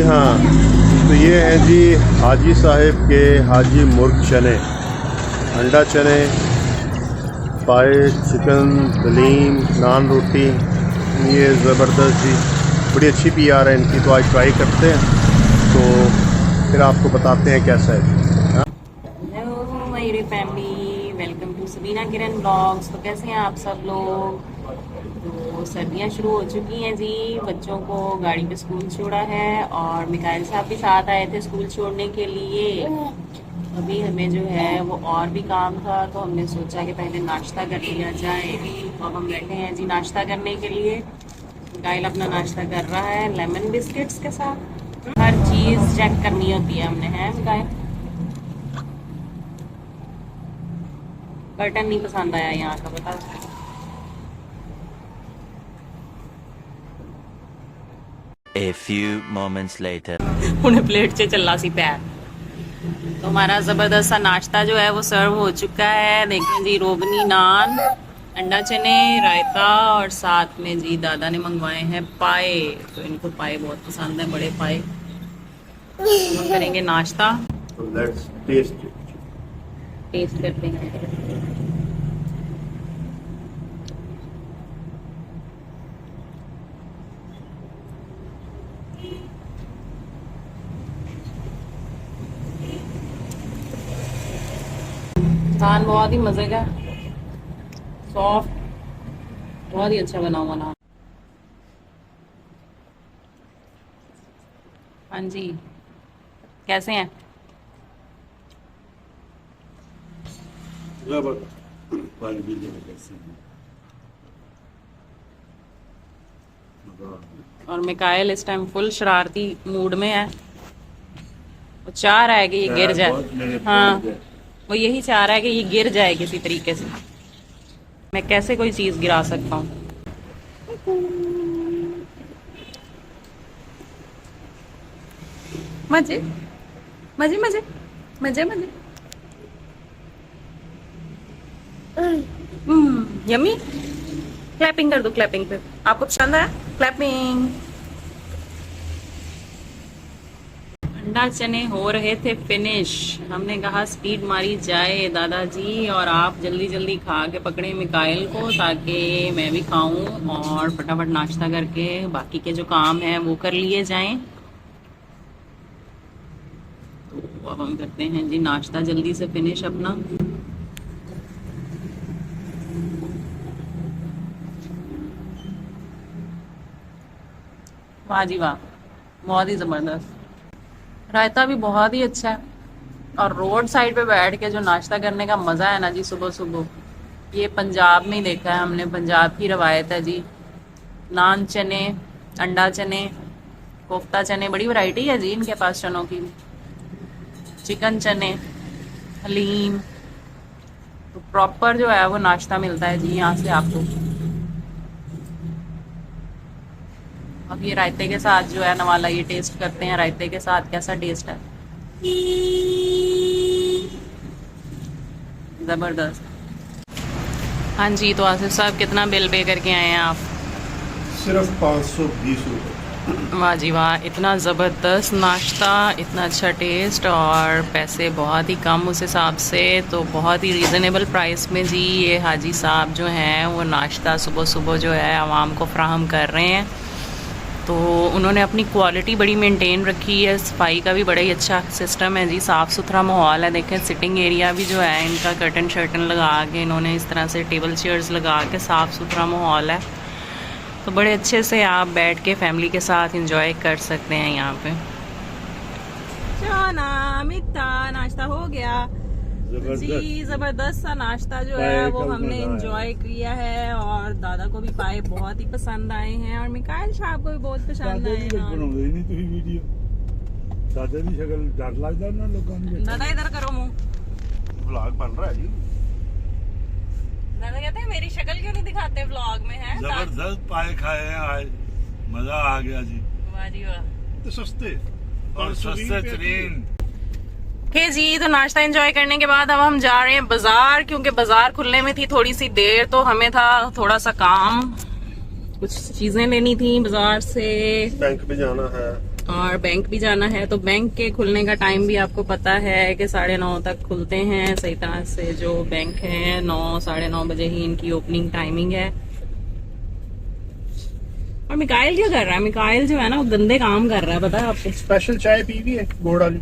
हाँ, तो ये हैं जी हाजी साहिब के हाजी मुर्ग चने, अंडा चने, पाए, चिकन, दलीम, नान रोटी। ये ज़बरदस्त जी, बड़ी अच्छी PR है इनकी। तो आज ट्राई करते हैं, तो फिर आपको बताते हैं कैसा है। हेलो मेरी family, welcome to Sabina Kiran blogs. तो कैसे हैं आप सब लोग? तो सर्दियां शुरू हो चुकी हैं जी, बच्चों को गाड़ी पे स्कूल छोड़ा है और मिकाइल साहब भी साथ आए थे स्कूल छोड़ने के लिए। अभी हमें जो है वो और भी काम था, तो हमने सोचा कि पहले नाश्ता कर लिया जाए। तो अब हम बैठे हैं जी नाश्ता करने के लिए। मिकाइल अपना नाश्ता कर रहा है लेमन बिस्किट्स के साथ। हर चीज़ चेक करनी होती है हमने, है मिकाइल? कर्टन नहीं पसंद आया यहाँ का, बता। A few moments later. उन्हें प्लेट से चला सी पैर। तो हमारा जबरदस्त सा नाश्ता जो है वो सर्व हो चुका है। देखें जी, रोगनी नान, अंडा चने, रायता और साथ में जी दादा ने मंगवाए हैं पाए। तो इनको पाए बहुत पसंद है, बड़े पाए। तो हम करेंगे नाश्ता, तो लेट्स टेस्ट। टेस्ट करते हैं। नान बहुत ही मजे का, सॉफ्ट, बहुत ही अच्छा बना हुआ नान। हाँ जी, कैसे हैं? और मिकाइल इस टाइम फुल शरारती मूड में है। वो चाह रहा है कि ये गिर जाए। हाँ, वो यही चाह रहा है कि ये गिर जाए किसी तरीके से। मैं कैसे कोई चीज गिरा सकता हूँ? मजे मजे मजे मजे मजे। यमी। क्लैपिंग कर दो, क्लैपिंग पे। आपको पसंद आया? क्लैपिंग। अंडा चने हो रहे थे फिनिश। हमने कहा स्पीड मारी जाए दादाजी, और आप जल्दी जल्दी खा के पकड़े मिकाइल को, ताकि मैं भी खाऊं और फटाफट नाश्ता करके बाकी के जो काम है वो कर लिए जाएं। तो अब हम करते हैं जी नाश्ता जल्दी से फिनिश अपना। वाह जी वाह, बहुत ही जबरदस्त। रायता भी बहुत ही अच्छा है। और रोड साइड पे बैठ के जो नाश्ता करने का मज़ा है ना जी सुबह सुबह, ये पंजाब में ही देखा है हमने। पंजाब की रवायत है जी। नान चने, अंडा चने, कोफ्ता चने, बड़ी वैरायटी है जी इनके पास चनों की। चिकन चने, हलीम। तो प्रॉपर जो है वो नाश्ता मिलता है जी यहाँ से आपको। अब ये रायते के साथ जो है नवाला, ये टेस्ट करते हैं रायते के साथ कैसा टेस्ट है। जबरदस्त। हाँ जी, तो आसिफ साहब कितना बिल पे करके आए हैं आप? सिर्फ 520 रुपये। वाह जी वाह, इतना ज़बरदस्त नाश्ता, इतना अच्छा टेस्ट और पैसे बहुत ही कम उस हिसाब से। तो बहुत ही रीज़नेबल प्राइस में जी ये हाजी साहब जो हैं वो नाश्ता सुबह सुबह जो है आवाम को फ्राहम कर रहे हैं। तो उन्होंने अपनी क्वालिटी बड़ी मेंटेन रखी है। सफाई का भी बड़ा ही अच्छा सिस्टम है जी, साफ़ सुथरा माहौल है। देखें सिटिंग एरिया भी जो है इनका कर्टन शर्टन लगा के इन्होंने इस तरह से टेबल चेयर्स लगा के साफ़ सुथरा माहौल है। तो बड़े अच्छे से आप बैठ के फैमिली के साथ एंजॉय कर सकते हैं यहाँ पे। चाना मिठा नाश्ता हो गया जी। जबरदस्त सा नाश्ता जो है वो हमने एंजॉय किया है, और दादा को भी पाए बहुत ही पसंद आए हैं, और मिकाइल साहब को भी बहुत पसंद आए हैं। दादा इधर करो मुंह। व्लॉग बन रहा है जी। दादा कहते हैं मेरी शक्ल क्यों नहीं दिखाते व्लॉग में? है जबरदस्त पाए खाए हैं आज, मजा आ गया जी। वाह जी वाह, तो सस्ते और सस्ते तरीन। ओके जी, तो नाश्ता एंजॉय करने के बाद अब हम जा रहे हैं बाजार, क्योंकि बाजार खुलने में थी थोड़ी सी देर, तो हमें था थोड़ा सा काम, कुछ चीजें लेनी थी बाजार से। बैंक पे जाना है। और बैंक भी जाना है, तो बैंक के खुलने का टाइम भी आपको पता है कि 9:30 तक खुलते हैं सही तरह से। जो बैंक है 9 साढ़े 9 बजे ही इनकी ओपनिंग टाइमिंग है। और मिकाइल क्या कर रहा है? मिकाइल जो है ना वो गंदे काम कर रहा है, पता है आपको? स्पेशल चाय पी भी है गुड़ वाली।